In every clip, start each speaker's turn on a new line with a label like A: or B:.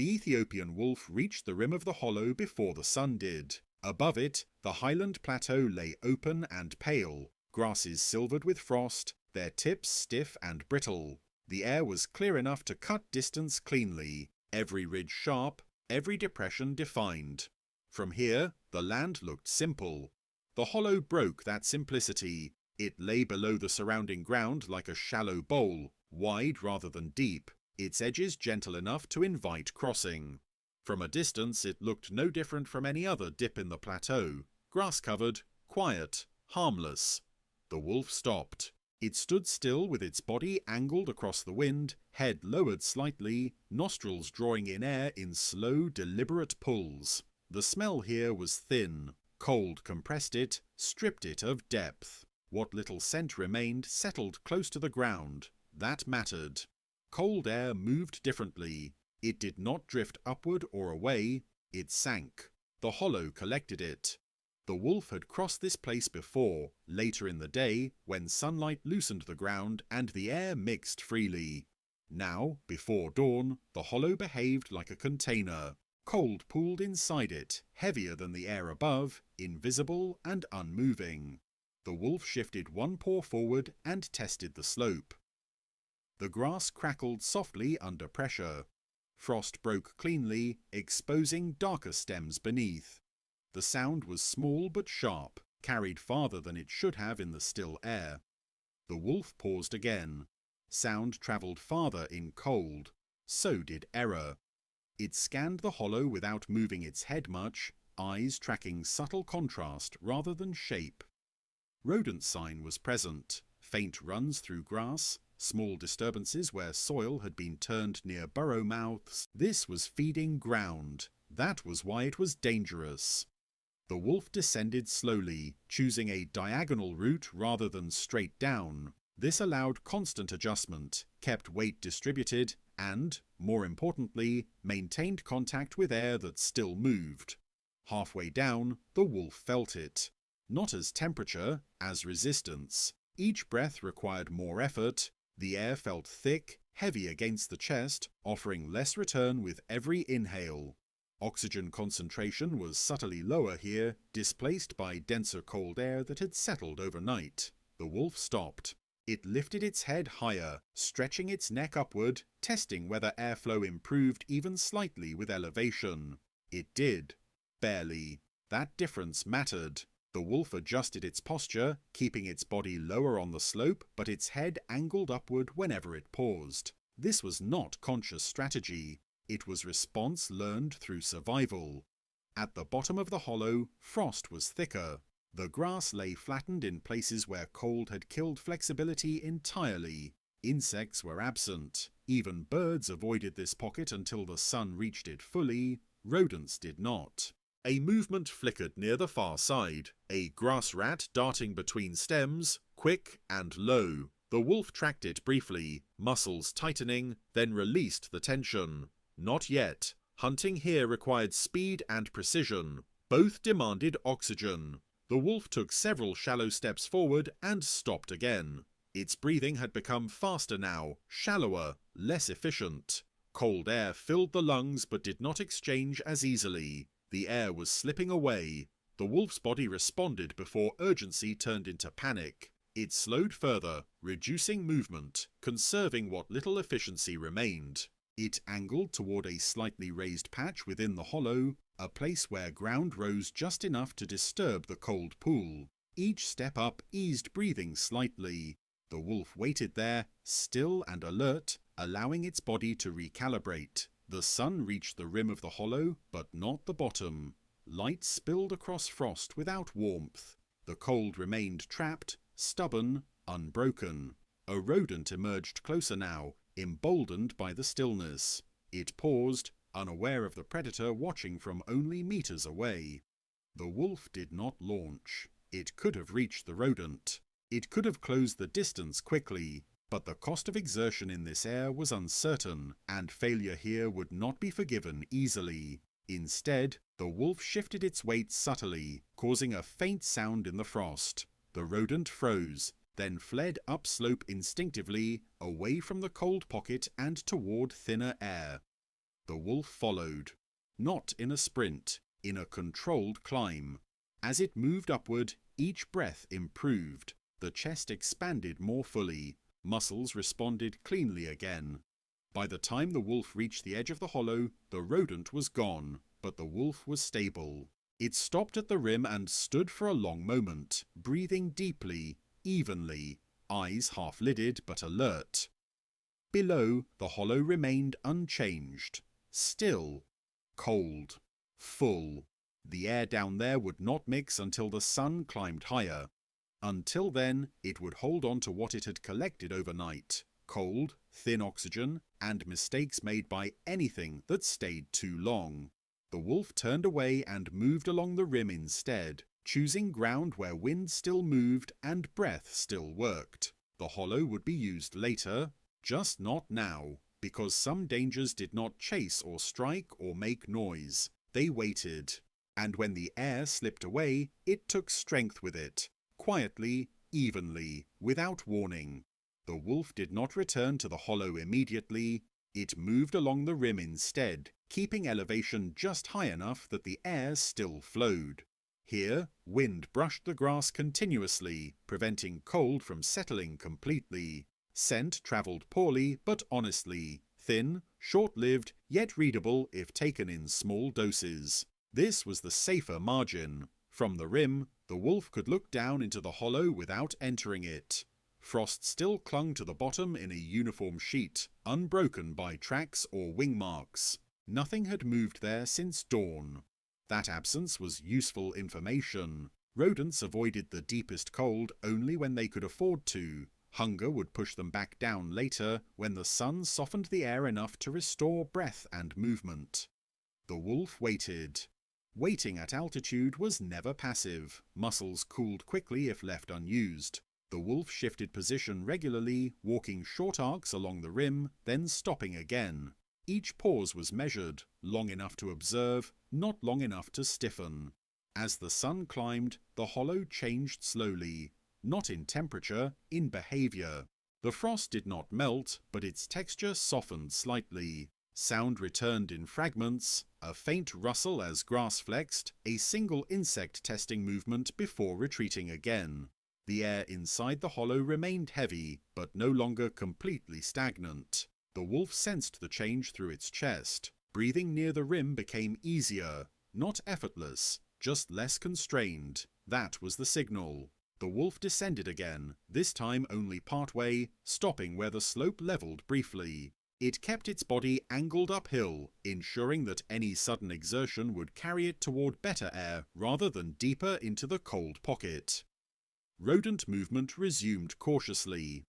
A: The Ethiopian wolf reached the rim of the hollow before the sun did. Above it, the highland plateau lay open and pale, grasses silvered with frost, their tips stiff and brittle. The air was clear enough to cut distance cleanly, every ridge sharp, every depression defined. From here, the land looked simple. The hollow broke that simplicity. It lay below the surrounding ground like a shallow bowl, wide rather than deep, its edges gentle enough to invite crossing. From a distance it looked no different from any other dip in the plateau, grass-covered, quiet, harmless. The wolf stopped. It stood still with its body angled across the wind, head lowered slightly, nostrils drawing in air in slow, deliberate pulls. The smell here was thin. Cold compressed it, stripped it of depth. What little scent remained settled close to the ground. That mattered. Cold air moved differently. It did not drift upward or away, it sank. The hollow collected it. The wolf had crossed this place before, later in the day, when sunlight loosened the ground and the air mixed freely. Now, before dawn, the hollow behaved like a container. Cold pooled inside it, heavier than the air above, invisible and unmoving. The wolf shifted one paw forward and tested the slope. The grass crackled softly under pressure. Frost broke cleanly, exposing darker stems beneath. The sound was small but sharp, carried farther than it should have in the still air. The wolf paused again. Sound travelled farther in cold. So did error. It scanned the hollow without moving its head much, eyes tracking subtle contrast rather than shape. Rodent sign was present, faint runs through grass, small disturbances where soil had been turned near burrow mouths. This was feeding ground. That was why it was dangerous. The wolf descended slowly, choosing a diagonal route rather than straight down. This allowed constant adjustment, kept weight distributed, and, more importantly, maintained contact with air that still moved. Halfway down, the wolf felt it. Not as temperature, as resistance. Each breath required more effort. The air felt thick, heavy against the chest, offering less return with every inhale. Oxygen concentration was subtly lower here, displaced by denser cold air that had settled overnight. The wolf stopped. It lifted its head higher, stretching its neck upward, testing whether airflow improved even slightly with elevation. It did. Barely. That difference mattered. The wolf adjusted its posture, keeping its body lower on the slope, but its head angled upward whenever it paused. This was not conscious strategy. It was response learned through survival. At the bottom of the hollow, frost was thicker. The grass lay flattened in places where cold had killed flexibility entirely. Insects were absent. Even birds avoided this pocket until the sun reached it fully. Rodents did not. A movement flickered near the far side, a grass rat darting between stems, quick and low. The wolf tracked it briefly, muscles tightening, then released the tension. Not yet. Hunting here required speed and precision. Both demanded oxygen. The wolf took several shallow steps forward and stopped again. Its breathing had become faster now, shallower, less efficient. Cold air filled the lungs but did not exchange as easily. The air was slipping away. The wolf's body responded before urgency turned into panic. It slowed further, reducing movement, conserving what little efficiency remained. It angled toward a slightly raised patch within the hollow, a place where ground rose just enough to disturb the cold pool. Each step up eased breathing slightly. The wolf waited there, still and alert, allowing its body to recalibrate. The sun reached the rim of the hollow, but not the bottom. Light spilled across frost without warmth. The cold remained trapped, stubborn, unbroken. A rodent emerged closer now, emboldened by the stillness. It paused, unaware of the predator watching from only meters away. The wolf did not launch. It could have reached the rodent. It could have closed the distance quickly. But the cost of exertion in this air was uncertain, and failure here would not be forgiven easily. Instead, the wolf shifted its weight subtly, causing a faint sound in the frost. The rodent froze, then fled upslope instinctively, away from the cold pocket and toward thinner air. The wolf followed. Not in a sprint, in a controlled climb. As it moved upward, each breath improved. The chest expanded more fully. Muscles responded cleanly again. By the time the wolf reached the edge of the hollow, the rodent was gone, but the wolf was stable. It stopped at the rim and stood for a long moment, breathing deeply, evenly, eyes half-lidded but alert. Below, the hollow remained unchanged, still, cold, full. The air down there would not mix until the sun climbed higher. Until then, it would hold on to what it had collected overnight: cold, thin oxygen, and mistakes made by anything that stayed too long. The wolf turned away and moved along the rim instead, choosing ground where wind still moved and breath still worked. The hollow would be used later, just not now, because some dangers did not chase or strike or make noise. They waited, and when the air slipped away, it took strength with it, quietly, evenly, without warning. The wolf did not return to the hollow immediately. It moved along the rim instead, keeping elevation just high enough that the air still flowed. Here, wind brushed the grass continuously, preventing cold from settling completely. Scent travelled poorly but honestly, thin, short-lived, yet readable if taken in small doses. This was the safer margin. From the rim, the wolf could look down into the hollow without entering it. Frost still clung to the bottom in a uniform sheet, unbroken by tracks or wing marks. Nothing had moved there since dawn. That absence was useful information. Rodents avoided the deepest cold only when they could afford to. Hunger would push them back down later when the sun softened the air enough to restore breath and movement. The wolf waited. Waiting at altitude was never passive. Muscles cooled quickly if left unused. The wolf shifted position regularly, walking short arcs along the rim, then stopping again. Each pause was measured, long enough to observe, not long enough to stiffen. As the sun climbed, the hollow changed slowly. Not in temperature, in behavior. The frost did not melt, but its texture softened slightly. Sound returned in fragments, a faint rustle as grass flexed, a single insect testing movement before retreating again. The air inside the hollow remained heavy, but no longer completely stagnant. The wolf sensed the change through its chest. Breathing near the rim became easier, not effortless, just less constrained. That was the signal. The wolf descended again, this time only partway, stopping where the slope levelled briefly. It kept its body angled uphill, ensuring that any sudden exertion would carry it toward better air rather than deeper into the cold pocket. Rodent movement resumed cautiously.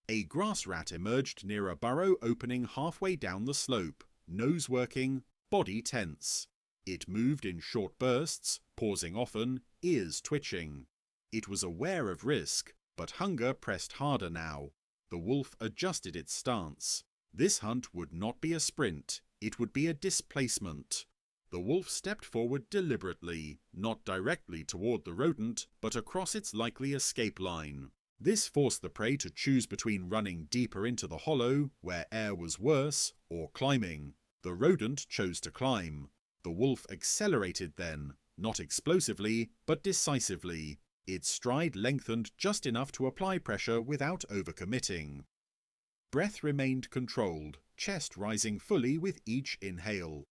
A: A grass rat emerged near a burrow opening halfway down the slope, nose working, body tense. It moved in short bursts, pausing often, ears twitching. It was aware of risk, but hunger pressed harder now. The wolf adjusted its stance. This hunt would not be a sprint, it would be a displacement. The wolf stepped forward deliberately, not directly toward the rodent, but across its likely escape line. This forced the prey to choose between running deeper into the hollow, where air was worse, or climbing. The rodent chose to climb. The wolf accelerated then, not explosively, but decisively. Its stride lengthened just enough to apply pressure without overcommitting. Breath remained controlled, chest rising fully with each inhale.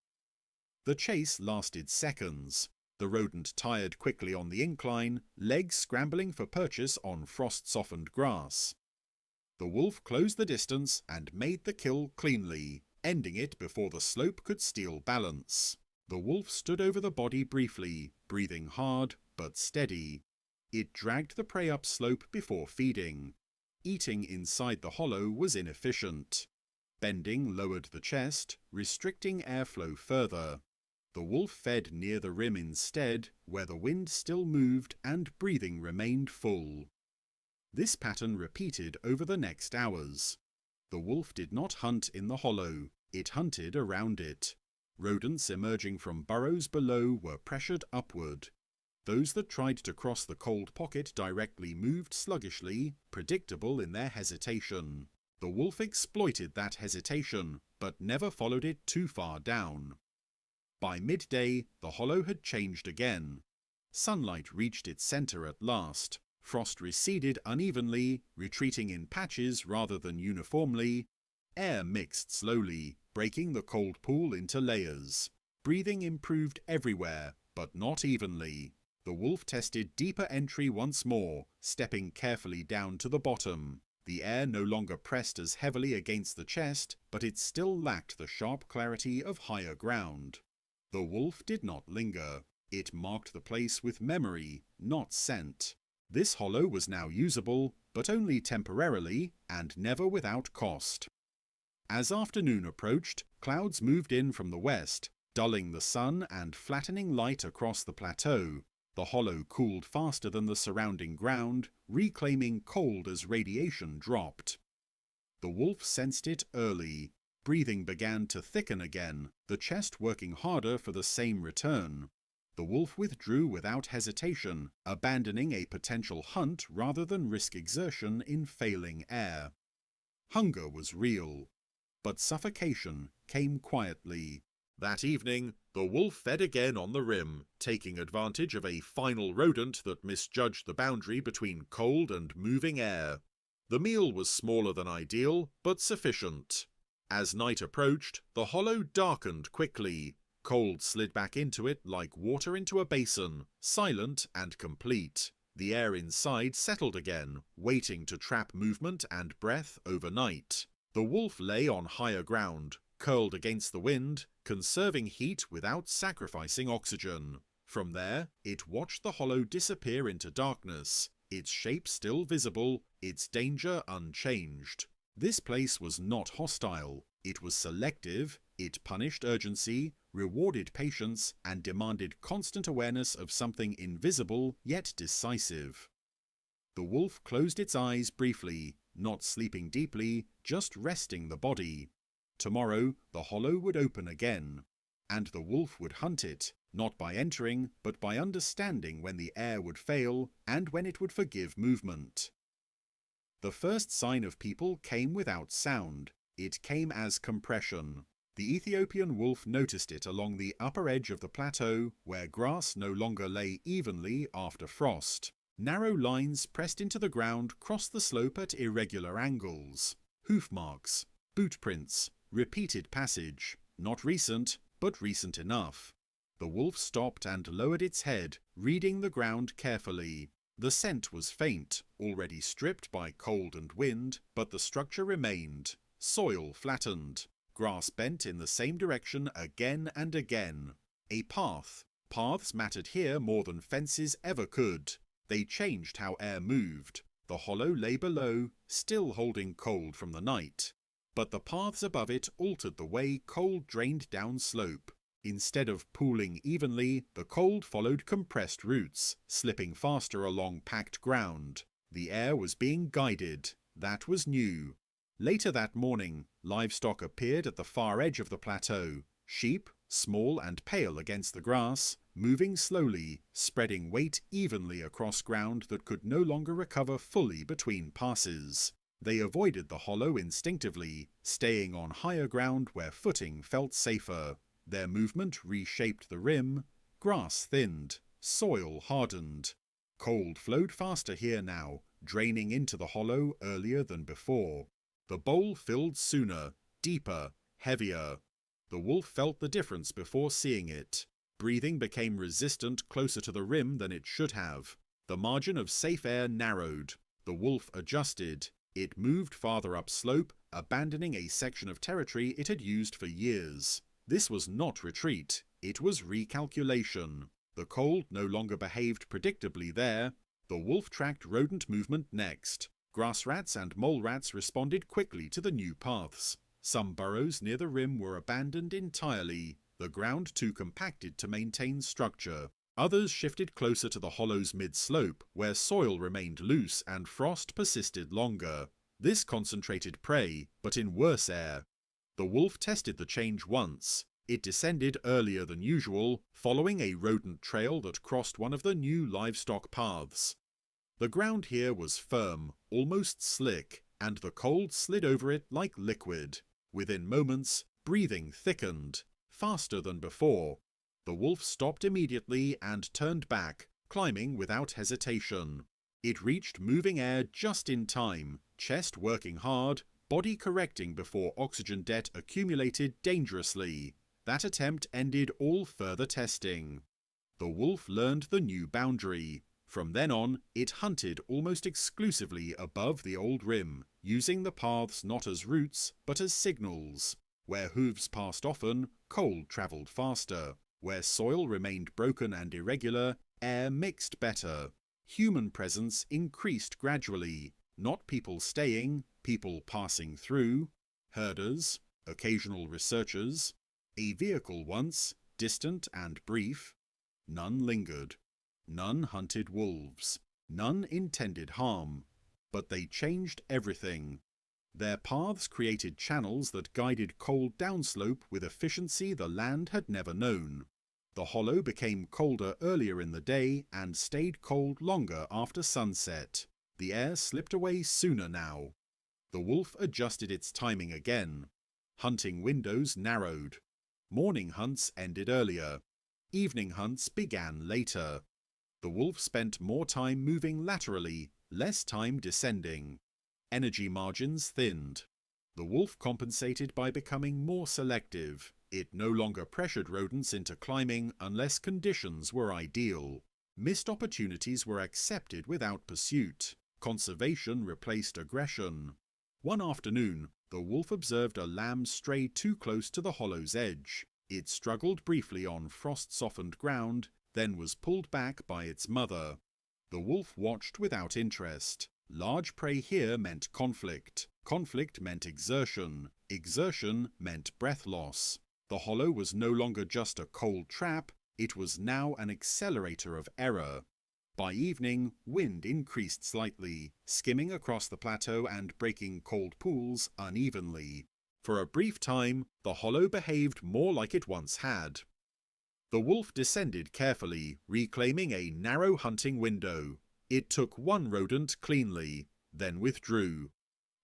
A: The chase lasted seconds. The rodent tired quickly on the incline, legs scrambling for purchase on frost-softened grass. The wolf closed the distance and made the kill cleanly, ending it before the slope could steal balance. The wolf stood over the body briefly, breathing hard but steady. It dragged the prey up slope before feeding. Eating inside the hollow was inefficient. Bending lowered the chest, restricting airflow further. The wolf fed near the rim instead, where the wind still moved and breathing remained full. This pattern repeated over the next hours. The wolf did not hunt in the hollow, it hunted around it. Rodents emerging from burrows below were pressured upward. Those that tried to cross the cold pocket directly moved sluggishly, predictable in their hesitation. The wolf exploited that hesitation, but never followed it too far down. By midday, the hollow had changed again. Sunlight reached its centre at last. Frost receded unevenly, retreating in patches rather than uniformly. Air mixed slowly, breaking the cold pool into layers. Breathing improved everywhere, but not evenly. The wolf tested deeper entry once more, stepping carefully down to the bottom. The air no longer pressed as heavily against the chest, but it still lacked the sharp clarity of higher ground. The wolf did not linger. It marked the place with memory, not scent. This hollow was now usable, but only temporarily, and never without cost. As afternoon approached, clouds moved in from the west, dulling the sun and flattening light across the plateau. The hollow cooled faster than the surrounding ground, reclaiming cold as radiation dropped. The wolf sensed it early. Breathing began to thicken again, the chest working harder for the same return. The wolf withdrew without hesitation, abandoning a potential hunt rather than risk exertion in failing air. Hunger was real, but suffocation came quietly. That evening, the wolf fed again on the rim, taking advantage of a final rodent that misjudged the boundary between cold and moving air. The meal was smaller than ideal, but sufficient. As night approached, the hollow darkened quickly. Cold slid back into it like water into a basin, silent and complete. The air inside settled again, waiting to trap movement and breath overnight. The wolf lay on higher ground, curled against the wind, conserving heat without sacrificing oxygen. From there, it watched the hollow disappear into darkness, its shape still visible, its danger unchanged. This place was not hostile. It was selective, it punished urgency, rewarded patience, and demanded constant awareness of something invisible yet decisive. The wolf closed its eyes briefly, not sleeping deeply, just resting the body. Tomorrow, the hollow would open again, and the wolf would hunt it, not by entering, but by understanding when the air would fail and when it would forgive movement. The first sign of people came without sound. It came as compression. The Ethiopian wolf noticed it along the upper edge of the plateau, where grass no longer lay evenly after frost. Narrow lines pressed into the ground crossed the slope at irregular angles. Hoof marks, boot prints, repeated passage. Not recent, but recent enough. The wolf stopped and lowered its head, reading the ground carefully. The scent was faint, already stripped by cold and wind, but the structure remained. Soil flattened. Grass bent in the same direction again and again. A path. Paths mattered here more than fences ever could. They changed how air moved. The hollow lay below, still holding cold from the night. But the paths above it altered the way cold drained down slope. Instead of pooling evenly, the cold followed compressed routes, slipping faster along packed ground. The air was being guided. That was new. Later that morning, livestock appeared at the far edge of the plateau. Sheep, small and pale against the grass, moving slowly, spreading weight evenly across ground that could no longer recover fully between passes. They avoided the hollow instinctively, staying on higher ground where footing felt safer. Their movement reshaped the rim. Grass thinned. Soil hardened. Cold flowed faster here now, draining into the hollow earlier than before. The bowl filled sooner, deeper, heavier. The wolf felt the difference before seeing it. Breathing became resistant closer to the rim than it should have. The margin of safe air narrowed. The wolf adjusted. It moved farther upslope, abandoning a section of territory it had used for years. This was not retreat. It was recalculation. The cold no longer behaved predictably there. The wolf tracked rodent movement next. Grass rats and mole rats responded quickly to the new paths. Some burrows near the rim were abandoned entirely, the ground too compacted to maintain structure. Others shifted closer to the hollow's mid-slope, where soil remained loose and frost persisted longer. This concentrated prey, but in worse air. The wolf tested the change once. It descended earlier than usual, following a rodent trail that crossed one of the new livestock paths. The ground here was firm, almost slick, and the cold slid over it like liquid. Within moments, breathing thickened, faster than before. The wolf stopped immediately and turned back, climbing without hesitation. It reached moving air just in time, chest working hard, body correcting before oxygen debt accumulated dangerously. That attempt ended all further testing. The wolf learned the new boundary. From then on, it hunted almost exclusively above the old rim, using the paths not as routes, but as signals. Where hooves passed often, cold travelled faster. Where soil remained broken and irregular, air mixed better. Human presence increased gradually, not people staying, people passing through. Herders, occasional researchers. A vehicle once, distant and brief. None lingered. None hunted wolves. None intended harm. But they changed everything. Their paths created channels that guided cold downslope with efficiency the land had never known. The hollow became colder earlier in the day and stayed cold longer after sunset. The air slipped away sooner now. The wolf adjusted its timing again. Hunting windows narrowed. Morning hunts ended earlier. Evening hunts began later. The wolf spent more time moving laterally, less time descending. Energy margins thinned. The wolf compensated by becoming more selective. It no longer pressured rodents into climbing unless conditions were ideal. Missed opportunities were accepted without pursuit. Conservation replaced aggression. One afternoon, the wolf observed a lamb stray too close to the hollow's edge. It struggled briefly on frost-softened ground, then was pulled back by its mother. The wolf watched without interest. Large prey here meant conflict. Conflict meant exertion. Exertion meant breath loss. The hollow was no longer just a cold trap, it was now an accelerator of error. By evening, wind increased slightly, skimming across the plateau and breaking cold pools unevenly. For a brief time, the hollow behaved more like it once had. The wolf descended carefully, reclaiming a narrow hunting window. It took one rodent cleanly, then withdrew.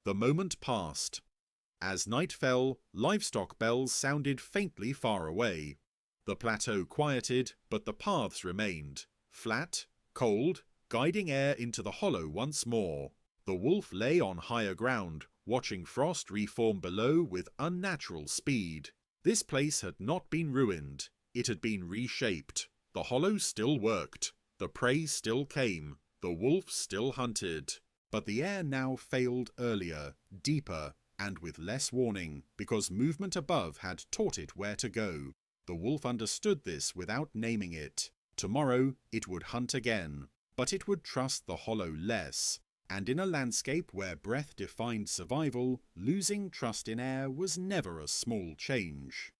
A: The moment passed. As night fell, livestock bells sounded faintly far away. The plateau quieted, but the paths remained, flat, cold, guiding air into the hollow once more. The wolf lay on higher ground, watching frost reform below with unnatural speed. This place had not been ruined. It had been reshaped. The hollow still worked. The prey still came. The wolf still hunted. But the air now failed earlier, deeper, and with less warning, because movement above had taught it where to go. The wolf understood this without naming it. Tomorrow it would hunt again, but it would trust the hollow less. And in a landscape where breath defined survival, losing trust in air was never a small change.